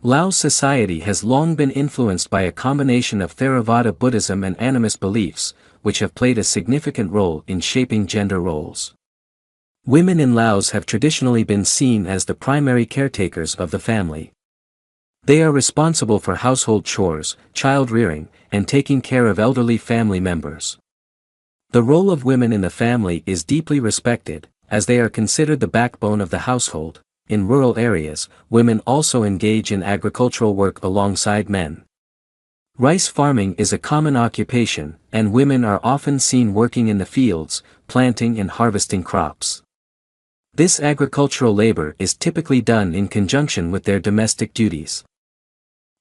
Laos society has long been influenced by a combination of Theravada Buddhism and animist beliefs, which have played a significant role in shaping gender roles. Women in Laos have traditionally been seen as the primary caretakers of the family. They are responsible for household chores, child rearing, and taking care of elderly family members. The role of women in the family is deeply respected, as they are considered the backbone of the household. In rural areas, women also engage in agricultural work alongside men. Rice farming is a common occupation, and women are often seen working in the fields, planting and harvesting crops. This agricultural labor is typically done in conjunction with their domestic duties,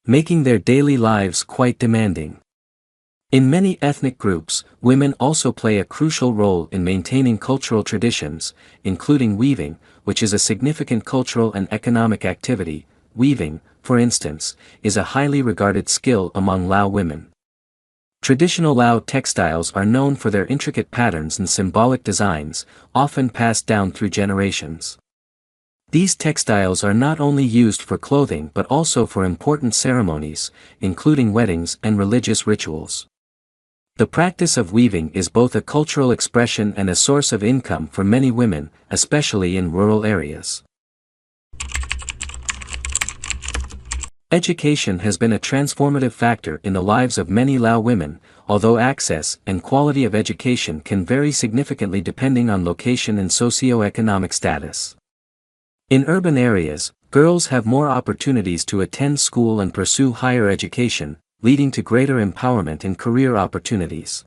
making their daily lives quite demanding. In many ethnic groups, women also play a crucial role in maintaining cultural traditions, including weaving, which is a significant cultural and economic activity. Weaving, for instance, is a highly regarded skill among Lao women. Traditional Lao textiles are known for their intricate patterns and symbolic designs, often passed down through generations. These textiles are not only used for clothing but also for important ceremonies, including weddings and religious rituals. The practice of weaving is both a cultural expression and a source of income for many women, especially in rural areas. Education has been a transformative factor in the lives of many Lao women, although access and quality of education can vary significantly depending on location and socio-economic status. In urban areas, girls have more opportunities to attend school and pursue higher education, leading to greater empowerment and career opportunities.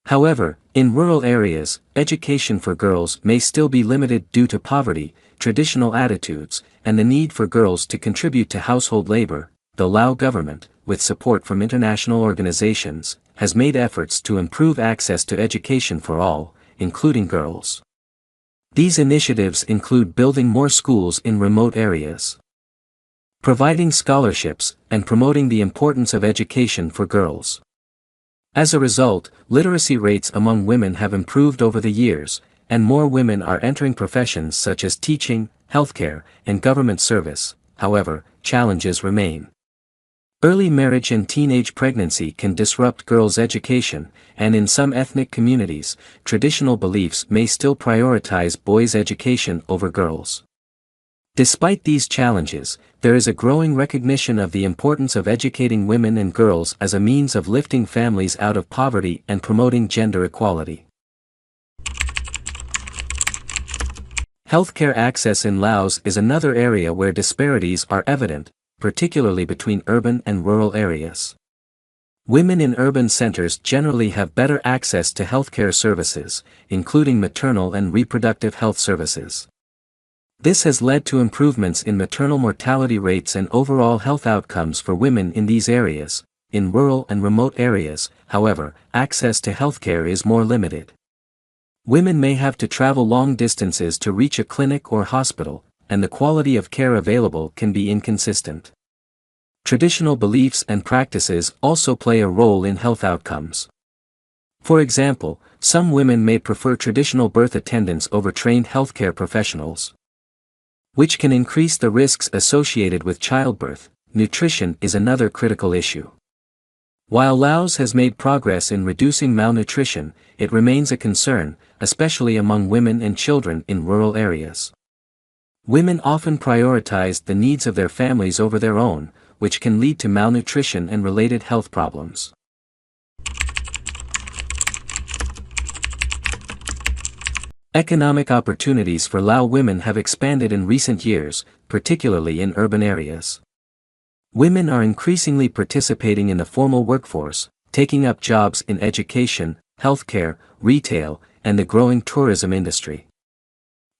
However, in rural areas, education for girls may still be limited due to poverty, traditional attitudes, and the need for girls to contribute to household labor. The Lao government, with support from international organizations, has made efforts to improve access to education for all, including girls. These initiatives include building more schools in remote areas, providing scholarships, and promoting the importance of education for girls. As a result, literacy rates among women have improved over the years, and more women are entering professions such as teaching, healthcare, and government service. However, challenges remain. Early marriage and teenage pregnancy can disrupt girls' education, and in some ethnic communities, traditional beliefs may still prioritize boys' education over girls. Despite these challenges, there is a growing recognition of the importance of educating women and girls as a means of lifting families out of poverty and promoting gender equality. Healthcare access in Laos is another area where disparities are evident, particularly between urban and rural areas. Women in urban centers generally have better access to healthcare services, including maternal and reproductive health services. This has led to improvements in maternal mortality rates and overall health outcomes for women in these areas. In rural and remote areas, however, access to healthcare is more limited. Women may have to travel long distances to reach a clinic or hospital, and the quality of care available can be inconsistent. Traditional beliefs and practices also play a role in health outcomes. For example, some women may prefer traditional birth attendants over trained healthcare professionals, which can increase the risks associated with childbirth. Nutrition is another critical issue. While Laos has made progress in reducing malnutrition, it remains a concern, especially among women and children in rural areas. Women often prioritize the needs of their families over their own, which can lead to malnutrition and related health problems. Economic opportunities for Lao women have expanded in recent years, particularly in urban areas. Women are increasingly participating in the formal workforce, taking up jobs in education, healthcare, retail, and the growing tourism industry.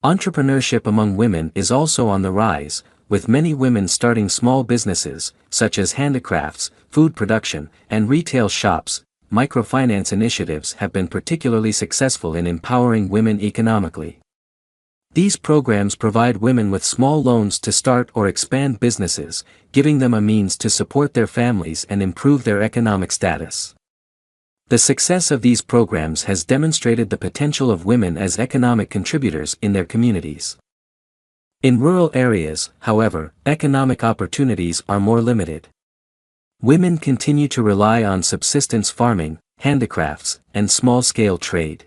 Entrepreneurship among women is also on the rise, with many women starting small businesses, such as handicrafts, food production, and retail shops. Microfinance initiatives have been particularly successful in empowering women economically. These programs provide women with small loans to start or expand businesses, giving them a means to support their families and improve their economic status. The success of these programs has demonstrated the potential of women as economic contributors in their communities. In rural areas, however, economic opportunities are more limited. Women continue to rely on subsistence farming, handicrafts, and small-scale trade.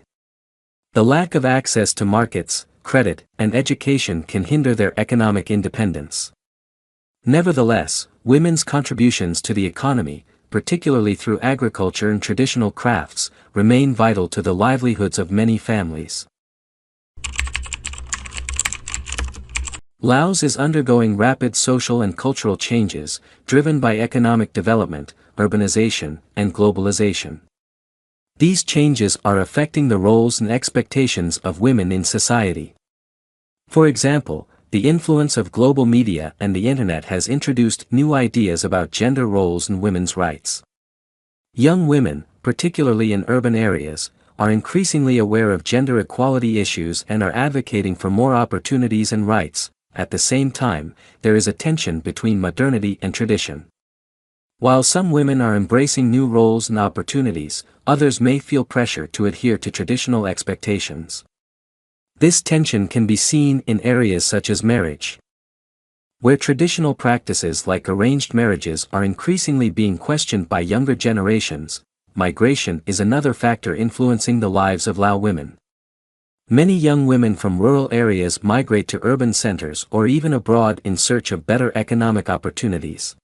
The lack of access to markets, credit, and education can hinder their economic independence. Nevertheless, women's contributions to the economy, particularly through agriculture and traditional crafts, remain vital to the livelihoods of many families. Laos is undergoing rapid social and cultural changes, driven by economic development, urbanization, and globalization. These changes are affecting the roles and expectations of women in society. For example, the influence of global media and the internet has introduced new ideas about gender roles and women's rights. Young women, particularly in urban areas, are increasingly aware of gender equality issues and are advocating for more opportunities and rights. At the same time, there is a tension between modernity and tradition. While some women are embracing new roles and opportunities, others may feel pressure to adhere to traditional expectations. This tension can be seen in areas such as marriage, where traditional practices like arranged marriages are increasingly being questioned by younger generations. Migration is another factor influencing the lives of Lao women. Many young women from rural areas migrate to urban centers or even abroad in search of better economic opportunities.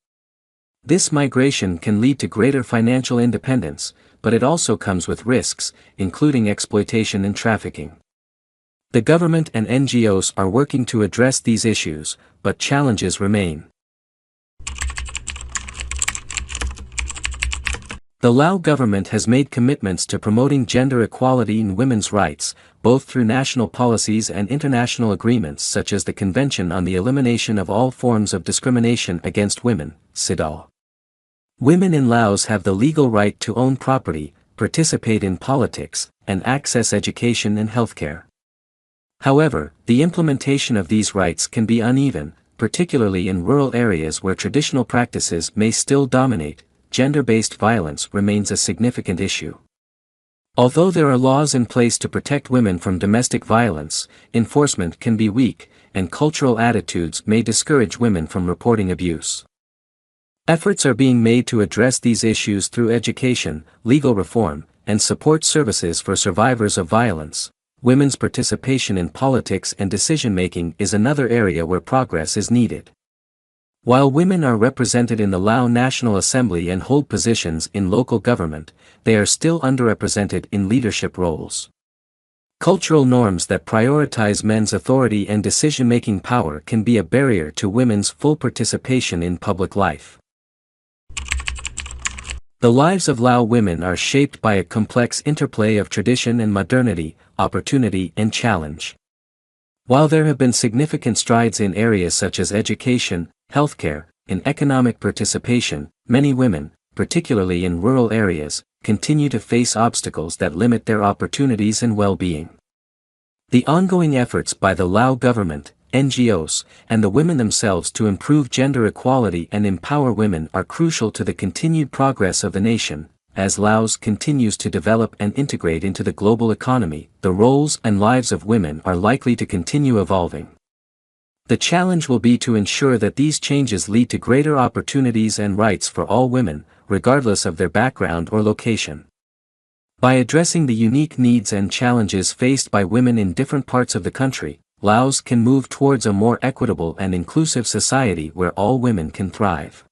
This migration can lead to greater financial independence, but it also comes with risks, including exploitation and trafficking. The government and NGOs are working to address these issues, but challenges remain. The Lao government has made commitments to promoting gender equality and women's rights, both through national policies and international agreements such as the Convention on the Elimination of All Forms of Discrimination Against Women, CEDAW. Women in Laos have the legal right to own property, participate in politics, and access education and healthcare. However, the implementation of these rights can be uneven, particularly in rural areas where traditional practices may still dominate. Gender-based violence remains a significant issue. Although there are laws in place to protect women from domestic violence, enforcement can be weak, and cultural attitudes may discourage women from reporting abuse. Efforts are being made to address these issues through education, legal reform, and support services for survivors of violence. Women's participation in politics and decision-making is another area where progress is needed. While women are represented in the Lao National Assembly and hold positions in local government, they are still underrepresented in leadership roles. Cultural norms that prioritize men's authority and decision-making power can be a barrier to women's full participation in public life. The lives of Lao women are shaped by a complex interplay of tradition and modernity, opportunity and challenge. While there have been significant strides in areas such as education, healthcare, and economic participation, many women, particularly in rural areas, continue to face obstacles that limit their opportunities and well-being. The ongoing efforts by the Lao government, NGOs, and the women themselves to improve gender equality and empower women are crucial to the continued progress of the nation. As Laos continues to develop and integrate into the global economy, the roles and lives of women are likely to continue evolving. The challenge will be to ensure that these changes lead to greater opportunities and rights for all women, regardless of their background or location. By addressing the unique needs and challenges faced by women in different parts of the country, Laos can move towards a more equitable and inclusive society where all women can thrive.